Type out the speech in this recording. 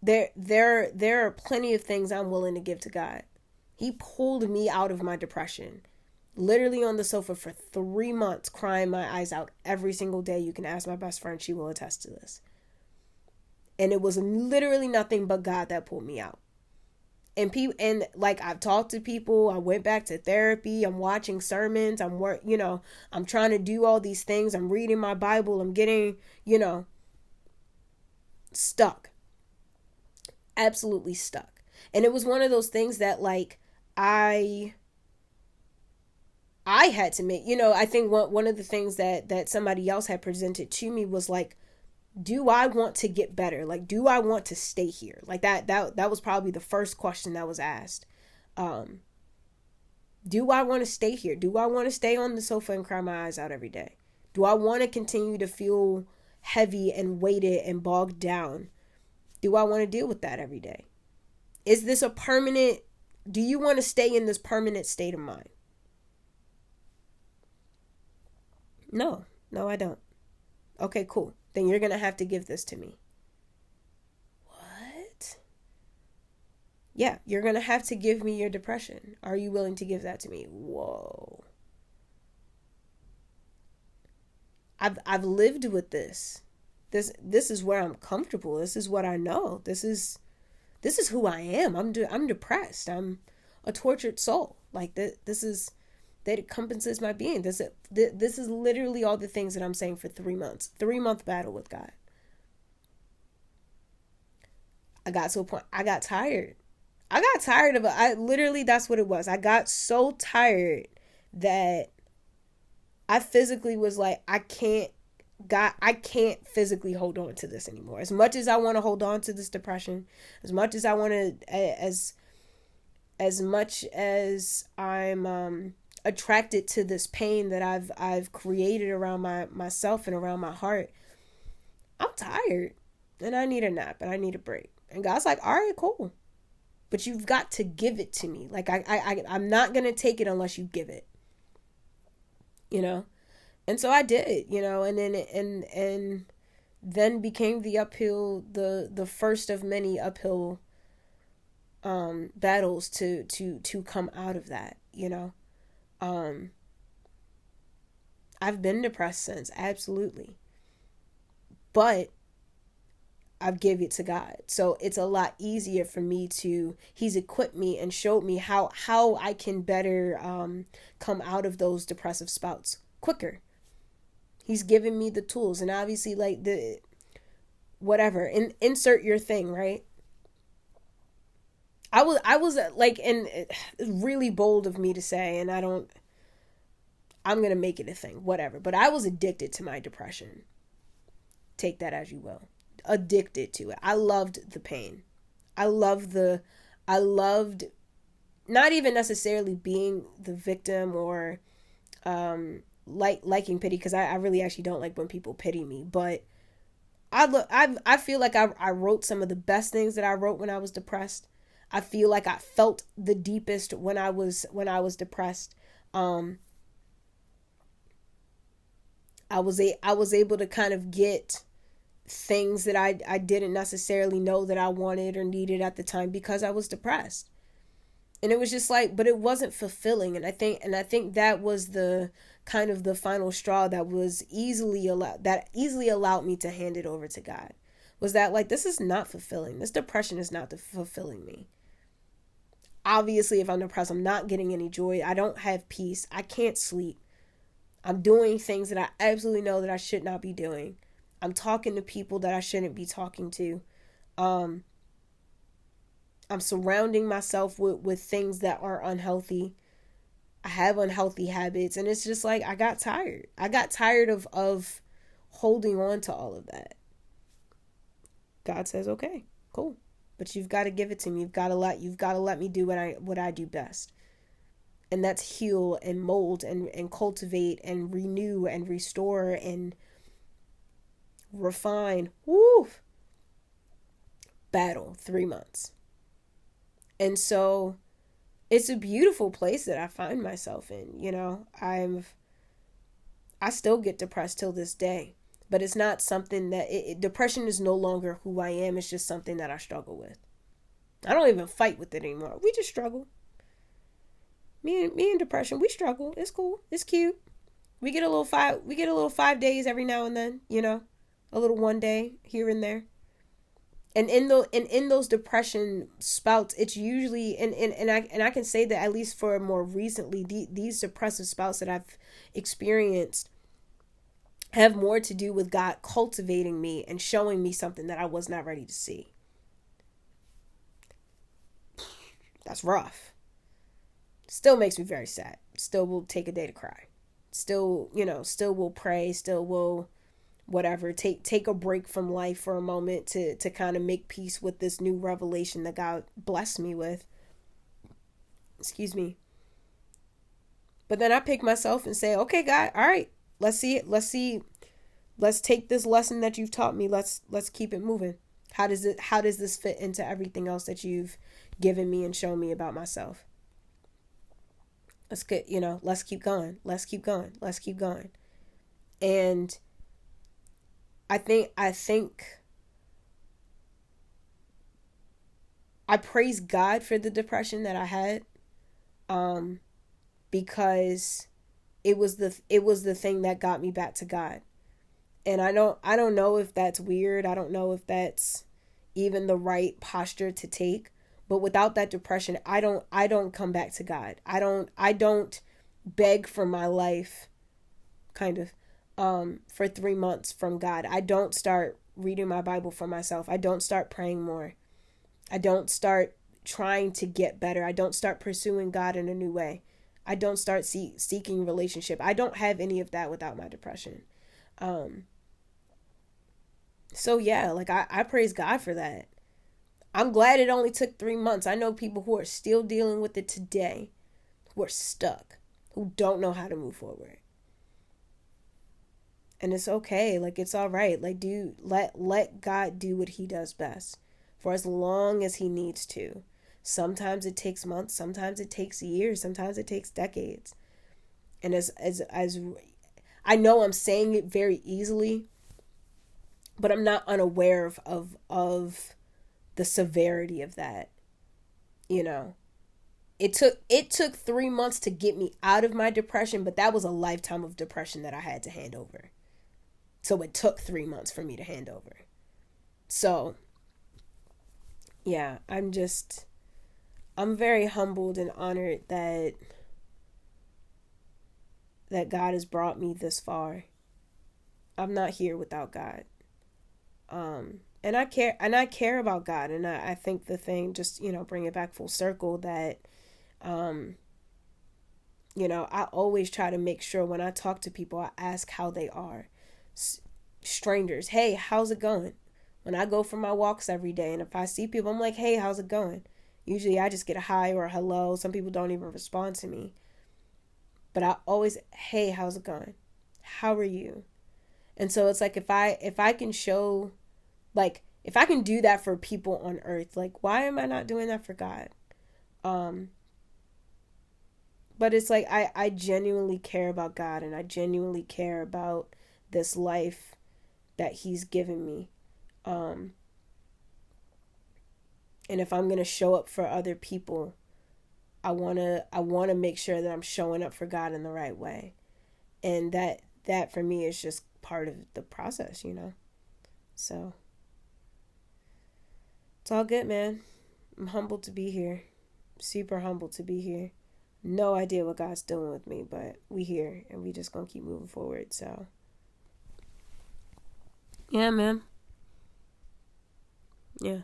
There are plenty of things I'm willing to give to God. He pulled me out of my depression. Literally on the sofa for 3 months, crying my eyes out every single day. You can ask my best friend, she will attest to this. And it was literally nothing but God that pulled me out. And people, and like, I've talked to people, I went back to therapy, I'm watching sermons, I'm trying to do all these things, I'm reading my Bible, I'm getting, stuck. Absolutely stuck. And it was one of those things that, like, I had to make, I think one of the things that somebody else had presented to me was like, do I want to get better? Like, do I want to stay here? Like that was probably the first question that was asked. Do I want to stay here? Do I want to stay on the sofa and cry my eyes out every day? Do I want to continue to feel heavy and weighted and bogged down? Do I want to deal with that every day? Is this a permanent, do you want to stay in this permanent state of mind? No, I don't. Okay, cool. Then you're going to have to give this to me. What? Yeah, you're going to have to give me your depression. Are you willing to give that to me? Whoa. I've lived with this. This is where I'm comfortable. This is what I know. This is who I am. I'm depressed. I'm a tortured soul. Like this is that encompasses my being. This is literally all the things that I'm saying for 3 months. 3-month battle with God. I got to a point. I got tired. Of it. Literally, that's what it was. I got so tired that I physically was like, I can't physically hold on to this anymore. As much as I want to hold on to this depression, as much as I want to, as much as I'm attracted to this pain that I've created around myself and around my heart, I'm tired and I need a nap and I need a break. And God's like, all right, cool, but you've got to give it to me. Like I'm not gonna take it unless you give it. And so I did, and then became the uphill, the first of many uphill battles to come out of that. I've been depressed since, absolutely, but I've given it to God, so it's a lot easier for me He's equipped me and showed me how I can better come out of those depressive spouts quicker. He's given me the tools, and obviously, like, the whatever, insert your thing, right? I was like, and it's really bold of me to say, and I'm going to make it a thing, whatever. But I was addicted to my depression. Take that as you will. Addicted to it. I loved the pain. I loved not even necessarily being the victim or liking pity, because I really actually don't like when people pity me, but I feel like I wrote some of the best things that I wrote when I was depressed. I feel like I felt the deepest when I was depressed. I was able to kind of get things that I didn't necessarily know that I wanted or needed at the time because I was depressed. And it was just like, but it wasn't fulfilling. And I think that was the kind of the final straw that easily allowed me to hand it over to God. Was that, like, this is not fulfilling. This depression is not fulfilling me. Obviously, if I'm depressed, I'm not getting any joy. I don't have peace. I can't sleep. I'm doing things that I absolutely know that I should not be doing. I'm talking to people that I shouldn't be talking to. I'm surrounding myself with things that are unhealthy. I have unhealthy habits, and it's just like, I got tired. I got tired of holding on to all of that. God says, okay, cool, but you've got to give it to me. You've got to let me do what I do best. And that's heal and mold and cultivate and renew and restore and refine. Woo! Battle, 3 months. And so it's a beautiful place that I find myself in. I still get depressed till this day, but it's not something that depression is no longer who I am. It's just something that I struggle with. I don't even fight with it anymore. We just struggle. Me and depression, we struggle. It's cool. It's cute. We get a little 5 days every now and then, a little one day here and there. And in those depression spouts, it's usually and I can say that at least for more recently, these depressive spouts that I've experienced have more to do with God cultivating me and showing me something that I was not ready to see. That's rough. Still makes me very sad. Still will take a day to cry. Still will pray. Still will whatever. Take a break from life for a moment to kind of make peace with this new revelation that God blessed me with. Excuse me. But then I pick myself and say, okay, God, all right, let's see it. Let's take this lesson that you've taught me. Let's keep it moving. How does this fit into everything else that you've given me and shown me about myself? Let's keep going. Let's keep going. And I think I praise God for the depression that I had, because it was the thing that got me back to God. And I don't know if that's weird. I don't know if that's even the right posture to take. But without that depression, I don't come back to God. I don't beg for my life, kind of, for 3 months from God. I don't start reading my Bible for myself. I don't start praying more. I don't start trying to get better. I don't start pursuing God in a new way. I don't start seeking relationship. I don't have any of that without my depression. So yeah, like I praise God for that. I'm glad it only took 3 months. I know people who are still dealing with it today, who are stuck, who don't know how to move forward. And it's okay. Like, it's all right. Like, let God do what he does best for as long as he needs to. Sometimes it takes months, sometimes it takes years, sometimes it takes decades. And as I know I'm saying it very easily, but I'm not unaware of the severity of that. It took 3 months to get me out of my depression, but that was a lifetime of depression that I had to hand over. So it took 3 months for me to hand over. So yeah, I'm very humbled and honored that God has brought me this far. I'm not here without God. And I care about God. And I think the thing, just, bring it back full circle, that, I always try to make sure when I talk to people, I ask how they are. Strangers, hey, how's it going? When I go for my walks every day, and if I see people, I'm like, hey, how's it going? Usually I just get a hi or a hello. Some people don't even respond to me. But I always, hey, how's it going? How are you? And so it's like, if I can show, like, if I can do that for people on earth, like, why am I not doing that for God? But it's like, I genuinely care about God, and I genuinely care about this life that he's given me. And if I'm going to show up for other people, I want to make sure that I'm showing up for God in the right way. And that for me is just part of the process, So it's all good, man. I'm humbled to be here. Super humbled to be here. No idea what God's doing with me, but we here, and we just gonna keep moving forward. So yeah, man. Yeah.